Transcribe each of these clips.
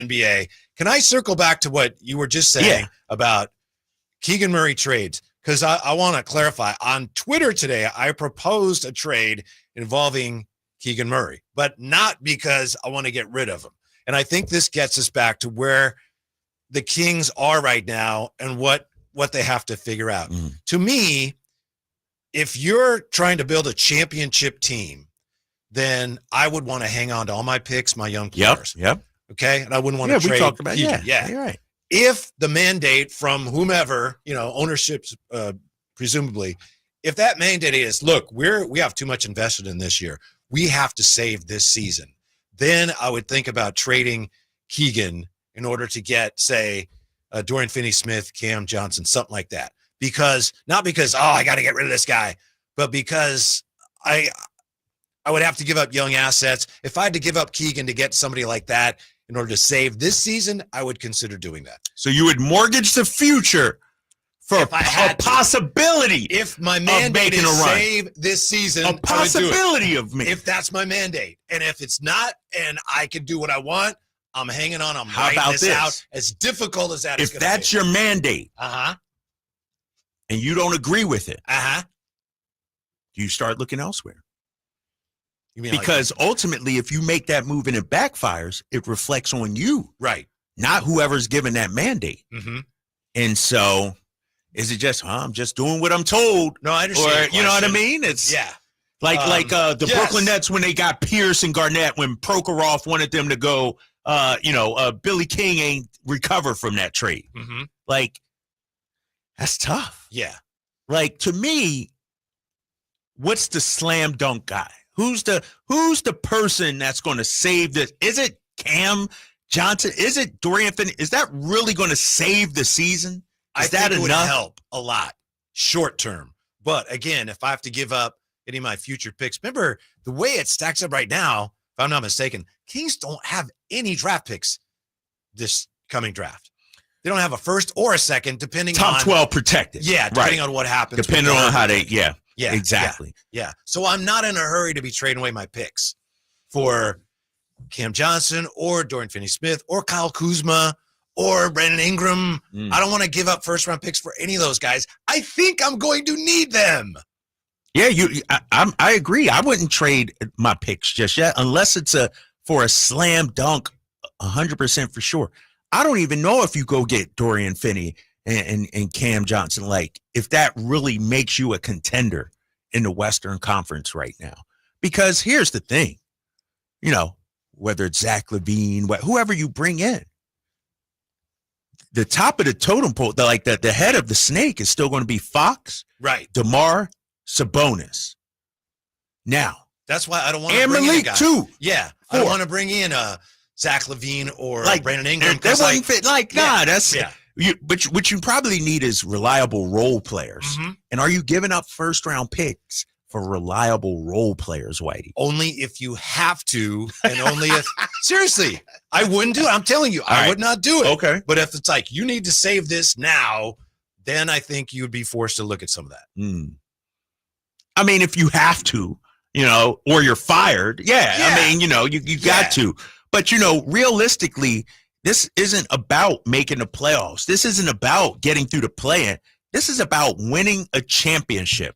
NBA. Can I circle back to what you were just saying about Keegan Murray trades? Because I want to clarify. On Twitter today, I proposed a trade involving Keegan Murray, but not because I want to get rid of him. And I think this gets us back to where the Kings are right now and what they have to figure out. To me, if you're trying to build a championship team, then I would want to hang on to all my picks, my young players. Yep. Okay. And I wouldn't want to trade. We talked about Keegan. Yeah. You're right. If the mandate from whomever, ownership's presumably, if that mandate is, look, we have too much invested in this year, we have to save this season, then I would think about trading Keegan in order to get, say, Dorian Finney-Smith, Cam Johnson, something like that. Not because I got to get rid of this guy, but because I would have to give up young assets. If I had to give up Keegan to get somebody like that in order to save this season, I would consider doing that. So you would mortgage the future for a possibility. If my mandate is save this season, a possibility of me. If that's my mandate. And if it's not, and I can do what I want, I'm hanging on. I'm How writing about this this? out. As difficult as that is. If that's your mandate, and you don't agree with it, do you start looking elsewhere? You mean because ultimately, if you make that move and it backfires, it reflects on you, right? Not whoever's given that mandate. And so, is it just I'm just doing what I'm told? No, I understand. Or you know what I mean? It's like the Brooklyn Nets when they got Pierce and Garnett when Prokhorov wanted them to go. Billy King ain't recover from that trade. Like that's tough. Yeah. Like to me, what's the slam dunk guy? Who's the person that's going to save this? Is it Cam Johnson? Is it Dorian Finney? Is that really going to save the season? I think it would help a lot short term. But again, if I have to give up any of my future picks, remember the way it stacks up right now, if I'm not mistaken, Kings don't have any draft picks this coming draft. They don't have a first or a second, depending on top 12 protected. Yeah, depending on what happens. Depending on how they, Yeah, exactly. Yeah. So I'm not in a hurry to be trading away my picks for Cam Johnson or Dorian Finney-Smith or Kyle Kuzma or Brandon Ingram. I don't want to give up first-round picks for any of those guys. I think I'm going to need them. Yeah, I agree. I wouldn't trade my picks just yet unless it's for a slam dunk 100% for sure. I don't even know if you go get Dorian Finney and Cam Johnson, like if that really makes you a contender in the Western Conference right now. Because here's the thing, whether it's Zach LaVine, whoever you bring in, the top of the totem pole, the head of the snake is still going to be Fox, right? DeMar, Sabonis. Now that's why I don't want to bring Malik in a guy. too. Yeah, I don't want to bring in Zach LaVine or Brandon Ingram. That wouldn't fit. That's. Yeah. What you probably need is reliable role players. And are you giving up first-round picks for reliable role players, Whitey? Only if you have to, and only if – seriously, I wouldn't do it. I'm telling you, I would not do it. Okay. But if it's like you need to save this now, then I think you would be forced to look at some of that. I mean, if you have to, or you're fired, I mean, you got to. But, realistically – this isn't about making the playoffs. This isn't about getting through the play-in. This is about winning a championship.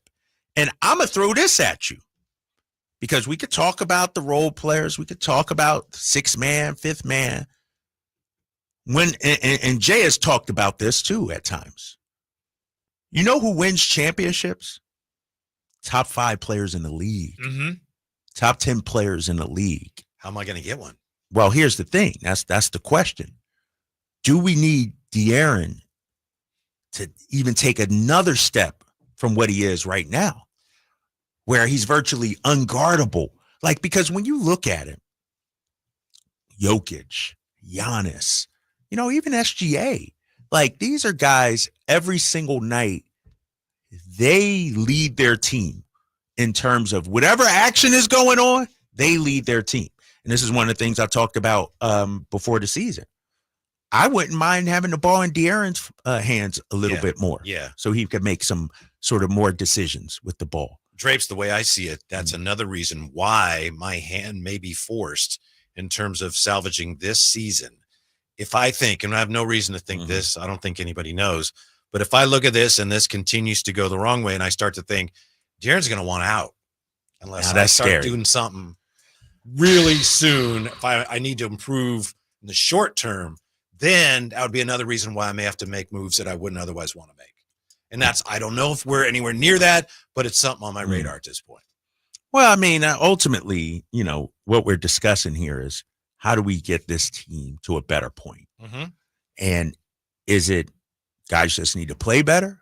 And I'm going to throw this at you because we could talk about the role players. We could talk about sixth man, fifth man. And Jay has talked about this too at times. You know who wins championships? Top 5 players in the league. Top 10 players in the league. How am I going to get one? Well, here's the thing. That's the question. Do we need De'Aaron to even take another step from what he is right now, where he's virtually unguardable? Because when you look at him, Jokic, Giannis, even SGA, these are guys every single night, they lead their team in terms of whatever action is going on, they lead their team. And this is one of the things I talked about before the season. I wouldn't mind having the ball in De'Aaron's hands a little bit more. Yeah. So he could make some sort of more decisions with the ball. Drapes, the way I see it, that's another reason why my hand may be forced in terms of salvaging this season if I think, and I have no reason to think Mhm. this, I don't think anybody knows, but if I look at this and this continues to go the wrong way and I start to think De'Aaron's going to want out unless Now I that's start scary. doing something really soon, if I need to improve in the short term, then that would be another reason why I may have to make moves that I wouldn't otherwise want to make. And that's, I don't know if we're anywhere near that, but it's something on my radar at this point. Well, I mean, ultimately, what we're discussing here is how do we get this team to a better point? Mm-hmm. And is it guys just need to play better?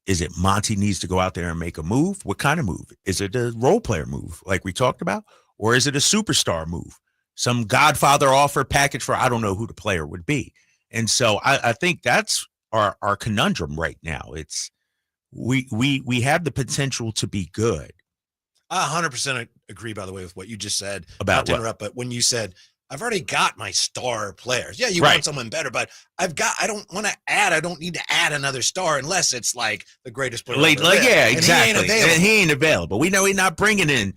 Is it Monty needs to go out there and make a move? What kind of move? Is it a role player move like we talked about? Or is it a superstar move? Some Godfather offer package for I don't know who the player would be. And so I think that's our conundrum right now. It's we have the potential to be good. I 100% agree, by the way, with what you just said. About Not to what? interrupt, but when you said, I've already got my star players. Yeah, you Right. want someone better, but I don't want to add, I don't need to add another star unless it's like the greatest player. Like, ever lived. yeah, And exactly. He ain't available. And he ain't available. We know he's not bringing in,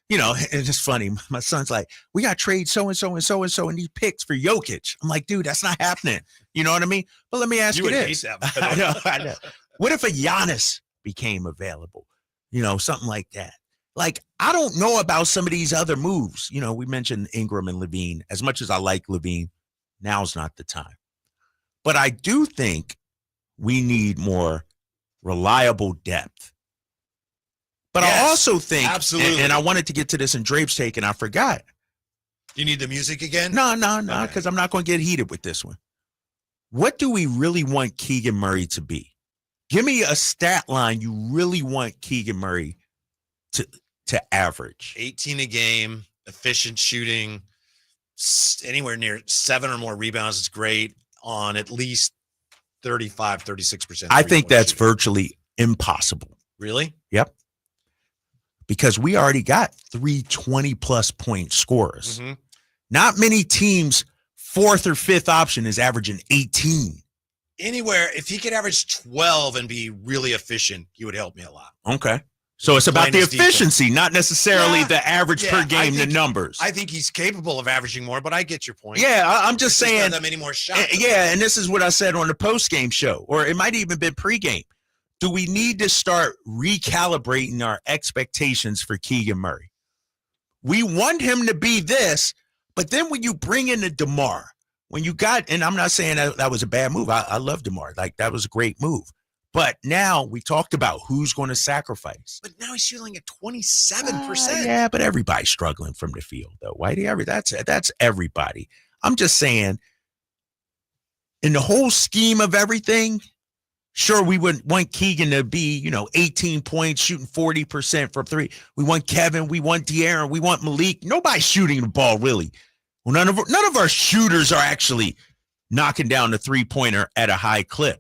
and it's funny. My son's like, we got to trade so-and-so and so-and-so and these picks for Jokic. I'm like, dude, that's not happening. You know what I mean? But let me ask you would this. hate that. I know. What if a Giannis became available? Something like that. Like, I don't know about some of these other moves. We mentioned Ingram and Levine. As much as I like Levine, now's not the time. But I do think we need more reliable depth. But Yes, I also think, absolutely. and I wanted to get to this in Drape's take, and I forgot. You need the music again? No, Okay. because I'm not going to get heated with this one. What do we really want Keegan Murray to be? Give me a stat line you really want Keegan Murray to average. 18 a game, efficient shooting, anywhere near 7 or more rebounds is great on at least 35, 36%. I think that's shooting. virtually impossible. Really? Yep. Because we already got 3 20-plus point scorers. Mm-hmm. Not many teams' fourth or fifth option is averaging 18. Anywhere, if he could average 12 and be really efficient, he would help me a lot. Okay. So it's about the Playing his efficiency, not necessarily Yeah. the average Yeah, per I game, the think- numbers. I think he's capable of averaging more, but I get your point. Yeah, I'm just It's not saying. that many more shots. Yeah, and this is what I said on the post-game show, or it might even been pre-game. Do we need to start recalibrating our expectations for Keegan Murray? We want him to be this, but then when you bring in the DeMar, when you got, and I'm not saying that was a bad move. I love DeMar. Like, that was a great move. But now we talked about who's going to sacrifice. But now he's shooting at 27%. Yeah, but everybody's struggling from the field, though, Whitey. That's everybody. I'm just saying, in the whole scheme of everything, sure, we would want Keegan to be, 18 points, shooting 40% from three. We want Kevin. We want De'Aaron. We want Malik. Nobody's shooting the ball, really. Well, none of our shooters are actually knocking down the three-pointer at a high clip.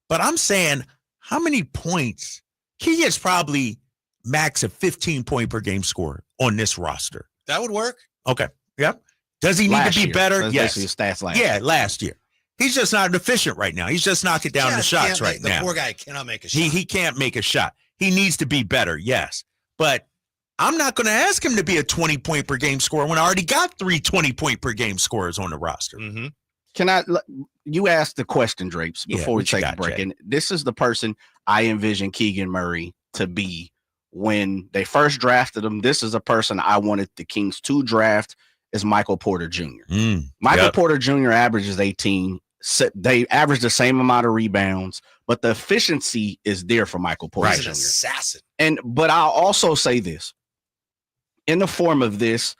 But I'm saying, how many points? Keegan's probably max a 15-point per game scorer on this roster. That would work. Okay. Yep. Does he need to be better? That's Yes. basically his stats last year. Yeah, last year. He's just not efficient right now. He's just knocking down the shots right now. The poor guy cannot make a shot. He can't make a shot. He needs to be better, yes. But I'm not going to ask him to be a 20-point per game scorer when I already got 3 20-point per game scorers on the roster. Mm-hmm. You asked the question, Drapes, Yeah, before we what you take a got, break. Jay? And this is the person I envision Keegan Murray to be when they first drafted him. This is a person I wanted the Kings to draft, is Michael Porter Jr. Michael Porter Jr. averages 18. They average the same amount of rebounds, but the efficiency is there for Michael Porter He's Jr. an assassin. But I'll also say this. In the form of this,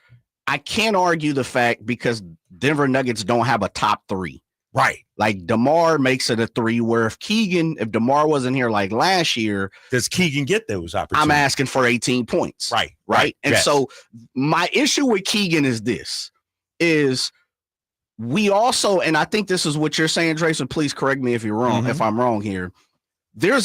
I can't argue the fact because Denver Nuggets don't have a top 3. Right. Like DeMar makes it a 3, where if DeMar wasn't here like last year, Does Keegan get those opportunities? I'm asking for 18 points. Right. And yes. so my issue with Keegan is we also, and I think this is what you're saying, Trace, and please correct me if you're wrong, Mhm. if I'm wrong here. There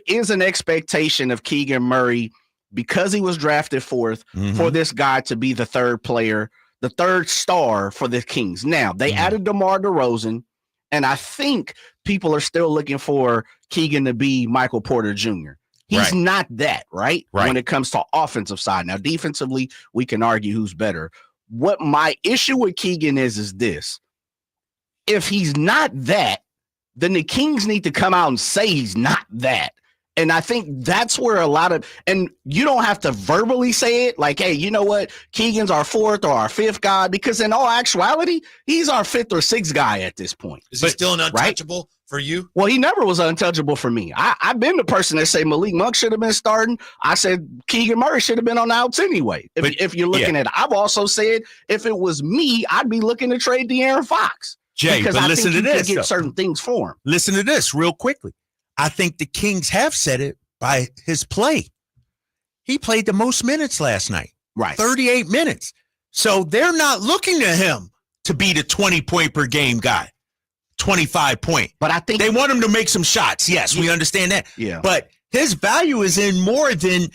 is an expectation of Keegan Murray, because he was drafted 4th, Mhm. for this guy to be the third player, the third star for the Kings. Now, they added DeMar DeRozan, and I think people are still looking for Keegan to be Michael Porter Jr. He's Right. not that, right? Right. When it comes to offensive side. Now, defensively, we can argue who's better. What my issue with Keegan is this. if he's not that, then the Kings need to come out and say he's not that. And I think that's where a lot of, and you don't have to verbally say it like, hey, you know what? Keegan's our fourth or our fifth guy, because in all actuality, he's our fifth or sixth guy at this point. Is he still an untouchable for you? Well, he never was untouchable for me. I've been the person that say Malik Monk should have been starting. I said Keegan Murray should have been on the outs anyway. If you're looking at it, I've also said if it was me, I'd be looking to trade De'Aaron Fox. Jay, because but I listen think to you this. could get certain things for him. Listen to this real quickly. I think the Kings have said it by his play. He played the most minutes last night. Right. 38 minutes. So they're not looking to him to be the 20-point per game guy, 25-point. But I think they want him to make some shots. Yes, we understand that. Yeah. But his value is in more than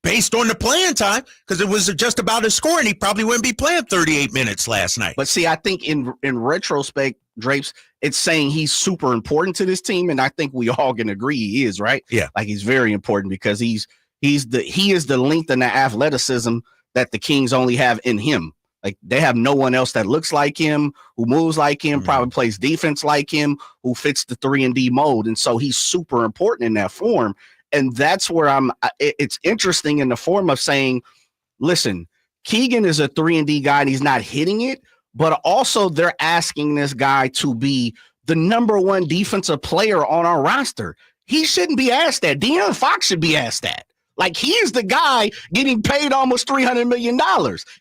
based on the playing time, because it was just about his score, and he probably wouldn't be playing 38 minutes last night. But see, I think in retrospect, Drapes, it's saying he's super important to this team, and I think we all can agree he is, right? Yeah. Like he's very important because he is the length and the athleticism that the Kings only have in him. Like they have no one else that looks like him, who moves like him, probably plays defense like him, who fits the 3-and-D mold. And so he's super important in that form. And that's where it's interesting in the form of saying, listen, Keegan is a 3-and-D guy and he's not hitting it, but also they're asking this guy to be the number one defensive player on our roster. He shouldn't be asked that. De'Aaron Fox should be asked that. Like, he is the guy getting paid almost $300 million.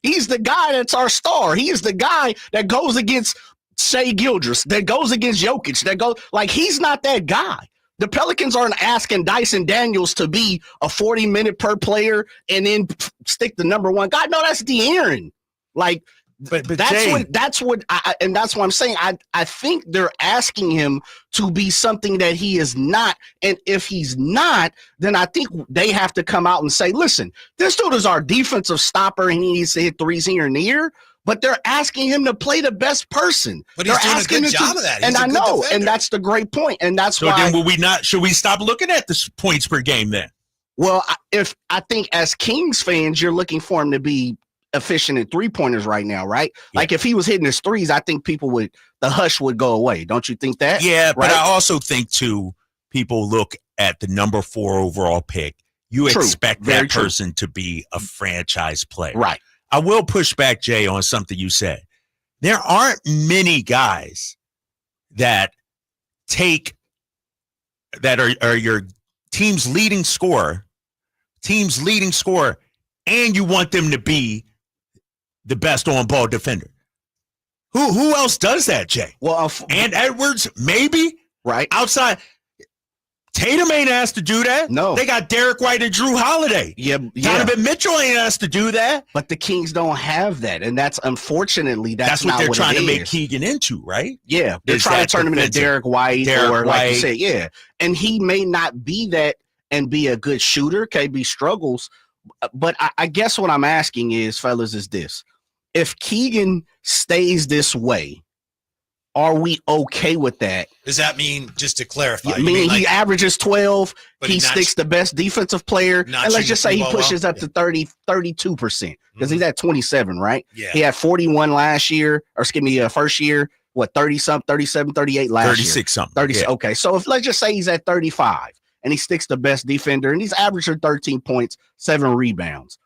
He's the guy that's our star. He is the guy that goes against Shai Gilgeous, that goes against Jokic, like, he's not that guy. The Pelicans aren't asking Dyson Daniels to be a 40-minute per player and then stick the number one guy. No, that's De'Aaron. Like, but that's Jay, that's what I'm saying. I think they're asking him to be something that he is not. And if he's not, then I think they have to come out and say, listen, this dude is our defensive stopper and he needs to hit threes here and there. But they're asking him to play the best person. But he's doing a good job of that. And I know, and that's the great point. And that's why. Then should we stop looking at the points per game then? Well, I think as Kings fans, you're looking for him to be efficient in 3-pointers right now, right? Yeah. Like if he was hitting his threes, I think the hush would go away. Don't you think that? Yeah, right? But I also think too, people look at the number 4 overall pick. You expect that person to be a franchise player. Right. I will push back, Jay, on something you said. There aren't many guys that are your team's leading scorer, and you want them to be the best on-ball defender. Who else does that, Jay? Well, and Edwards, maybe. Right. Outside. Tatum ain't asked to do that. No. They got Derek White and Drew Holiday. Yeah. Donovan Mitchell ain't asked to do that. But the Kings don't have that. And that's unfortunately, that's what not they're what trying it to make is. Keegan into, right? Yeah. They're trying to turn him into Derek White, like you said, yeah. And he may not be that and be a good shooter. KB struggles. But I guess what I'm asking is, fellas, is this. If Keegan stays this way, are we okay with that? Does that mean, just to clarify? I mean, he averages 12. He sticks the best defensive player. And let's just say he pushes up to 32% because he's at 27, right? Yeah. He had 41 last year, or excuse me, first year, 30-something, 37, 38 last 36 year. 36-something. 30. Yeah. Okay, so if let's just say he's at 35 and he sticks the best defender and he's averaging 13 points, 7 rebounds.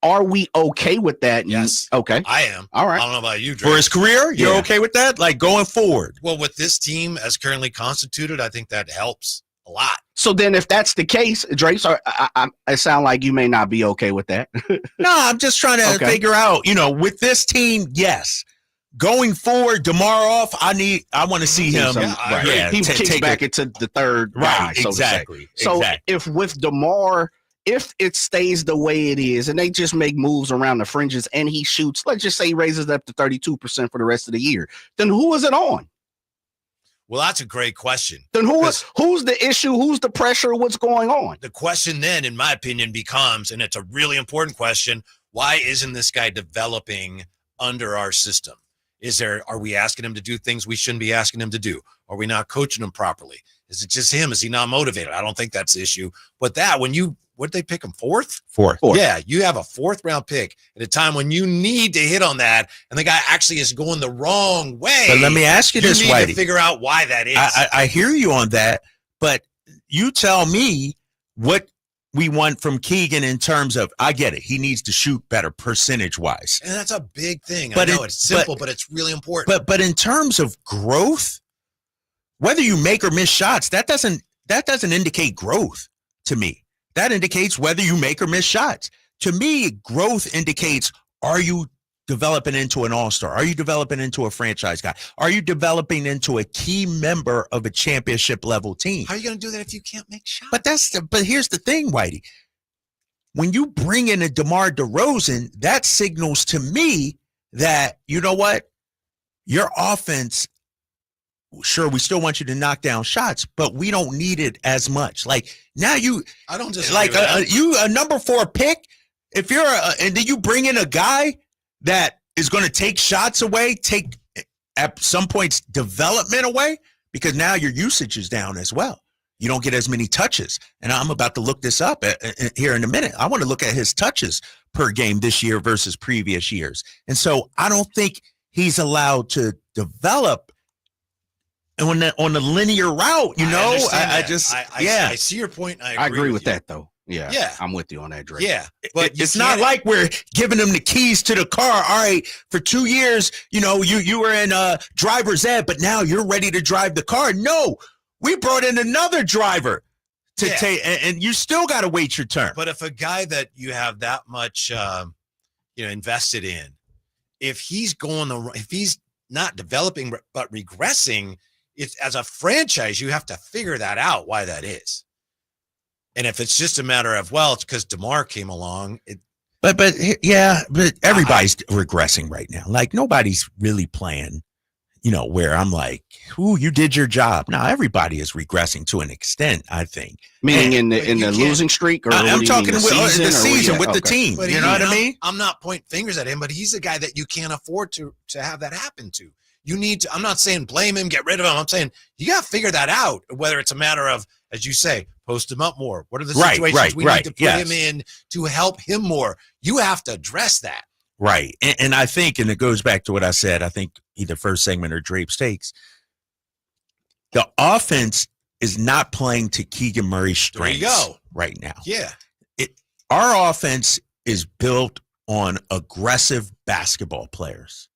Are we okay with that? Yes. Okay. I am. All right. I don't know about you, Drake. For his career, you're okay with that? Like going forward? Well, with this team as currently constituted, I think that helps a lot. So then if that's the case, Drake, I sound like you may not be okay with that. No, I'm just trying to figure out, with this team, yes. Going forward, DeMar off, I want to see him. He kicks back into the third guy, so exactly. To say. So if with DeMar, if it stays the way it is and they just make moves around the fringes and he shoots, let's just say he raises up to 32% for the rest of the year, then who is it on? Well, that's a great question. Then who's the issue? Who's the pressure? What's going on? The question then, in my opinion, becomes, and it's a really important question, why isn't this guy developing under our system? Are we asking him to do things we shouldn't be asking him to do? Are we not coaching him properly? Is it just him? Is he not motivated? I don't think that's the issue. But when you what they pick him? Fourth? Fourth. Yeah, you have a fourth-round pick at a time when you need to hit on that, and the guy actually is going the wrong way. But let me ask you this, You need Whitey. to figure out why that is. I hear you on that, but you tell me what we want from Keegan in terms of, I get it. He needs to shoot better percentage-wise. And that's a big thing. But I know it's simple, but it's really important. But in terms of growth, whether you make or miss shots, that doesn't indicate growth to me. That indicates whether you make or miss shots. To me, growth indicates, are you developing into an all-star? Are you developing into a franchise guy? Are you developing into a key member of a championship level team? How are you going to do that if you can't make shots? But here's the thing, Whitey. When you bring in a DeMar DeRozan, that signals to me that, you know what? Your offense, sure, we still want you to knock down shots, but we don't need it as much. Like now I don't just like you a number 4 pick. If you're and then you bring in a guy that is going to take shots away, take at some points development away, because now your usage is down as well. You don't get as many touches. And I'm about to look this up here in a minute. I want to look at his touches per game this year versus previous years. And so I don't think he's allowed to develop on the linear route, you know. I see your point. I agree with that, though. Yeah, I'm with you on that, Drake. Yeah, but it's not like we're giving him the keys to the car. All right, for 2 years, you know, you were in driver's ed, but now you're ready to drive the car. No, we brought in another driver to take, and you still got to wait your turn. But if a guy that you have that much, invested in, if he's not developing but regressing, it's as a franchise, you have to figure that out why that is. And if it's just a matter of, well, it's because DeMar came along. But everybody's regressing right now. Like nobody's really playing, you know, where I'm like, "Ooh, you did your job." Now everybody is regressing to an extent, I think. Meaning in the losing streak, or I'm talking the season with the team. But you know what I mean? I'm not pointing fingers at him, but he's a guy that you can't afford to have that happen to. You need to. I'm not saying blame him, get rid of him. I'm saying you got to figure that out. Whether it's a matter of, as you say, post him up more. What are the situations we need to put him in to help him more? You have to address that. Right. And I think, and it goes back to what I said, I think either first segment or Drape Stakes, the offense is not playing to Keegan Murray's strengths right now. Yeah. Our offense is built on aggressive basketball players.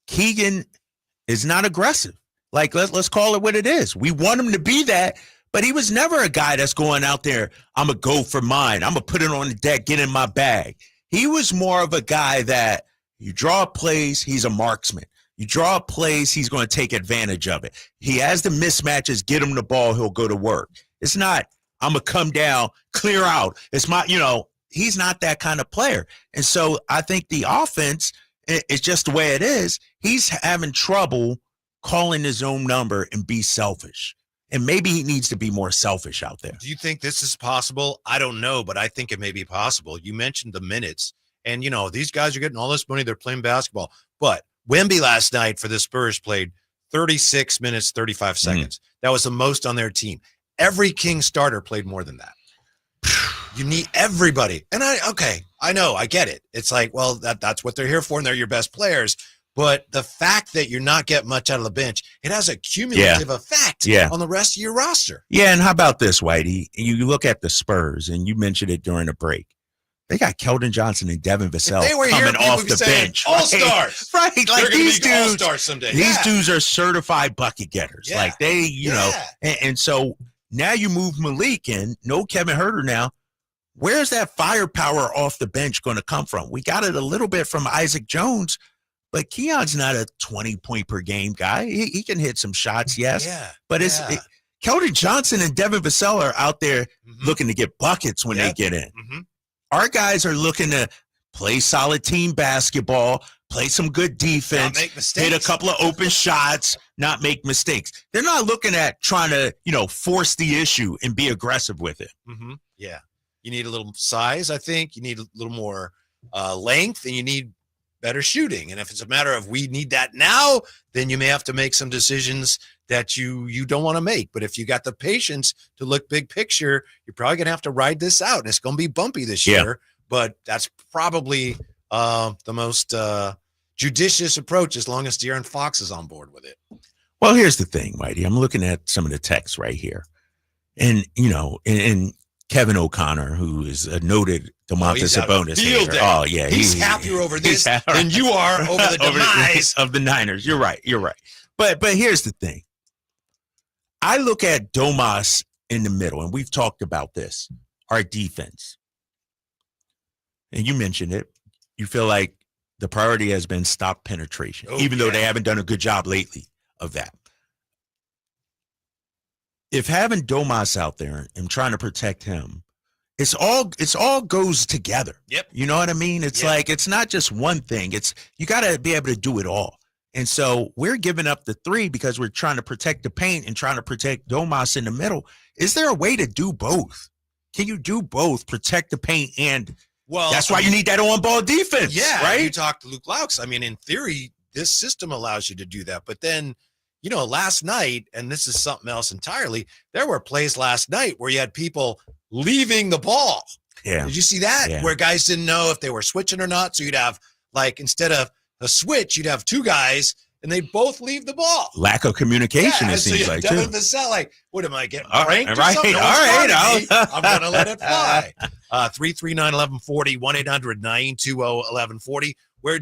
Keegan is not aggressive. Like, let's call it what it is. We want him to be that, but he was never a guy that's going out there, I'm going to go for mine. I'm going to put it on the deck, get in my bag. He was more of a guy that you draw plays, he's a marksman. You draw plays, he's going to take advantage of it. He has the mismatches, get him the ball, he'll go to work. It's not, I'm going to come down, clear out. It's my, he's not that kind of player. And so I think the offense, it's just the way it is. He's having trouble calling his own number and be selfish. And maybe he needs to be more selfish out there. Do you think this is possible? I don't know, but I think it may be possible. You mentioned the minutes, and, these guys are getting all this money. They're playing basketball. But Wemby last night for the Spurs played 36 minutes, 35 seconds. That was the most on their team. Every King starter played more than that. You need everybody. And I know, I get it. It's like, well, that's what they're here for, and they're your best players. But the fact that you're not getting much out of the bench, it has a cumulative effect on the rest of your roster. Yeah, and how about this, Whitey? You look at the Spurs, and you mentioned it during the break. They got Keldon Johnson and Devin Vassell coming off the bench. All-stars. Right. Like these dudes, all-stars someday. These dudes are certified bucket getters. Yeah. Like they, and so now you move Malik in, no Kevin Huerter now. Where's that firepower off the bench going to come from? We got it a little bit from Isaac Jones, but Keon's not a 20-point per game guy. He can hit some shots, yes. Yeah. But Keldon Johnson and Devin Vassell are out there looking to get buckets when they get in. Mm-hmm. Our guys are looking to play solid team basketball, play some good defense, not make mistakes, hit a couple of open shots, not make mistakes. They're not looking at trying to, force the issue and be aggressive with it. Mm-hmm. Yeah. You need a little size, I think. You need a little more length, and you need better shooting. And if it's a matter of we need that now, then you may have to make some decisions that you don't want to make. But if you got the patience to look big picture, you're probably going to have to ride this out. And it's going to be bumpy this year. But that's probably the most judicious approach as long as De'Aaron Fox is on board with it. Well, here's the thing, Whitey. I'm looking at some of the text right here. And, and Kevin O'Connor, who is a noted Domantas Sabonis hater. Oh, yeah. He's happier over this than you are over the demise of the Niners. You're right. But here's the thing. I look at Domas in the middle, and we've talked about this, our defense. And you mentioned it. You feel like the priority has been stop penetration, even though they haven't done a good job lately of that. If having Domas out there and trying to protect him, it's all goes together. Yep. You know what I mean? It's like, it's not just one thing. It's, you got to be able to do it all. And so we're giving up the three because we're trying to protect the paint and trying to protect Domas in the middle. Is there a way to do both? Can you do both, protect the paint and that's why you need that on-ball defense. Yeah, right? You talk to Luke Laux. I mean, in theory, this system allows you to do that. But then, last night, and this is something else entirely, there were plays last night where you had people leaving the ball. Yeah. Did you see that? Yeah. Where guys didn't know if they were switching or not. So you'd have, instead of a switch, you'd have two guys, and they both leave the ball. Lack of communication, it seems like, too. What am I getting All pranked right, or something? all right. I'm going to let it fly. 339-1140, 1-800-920-1140. Where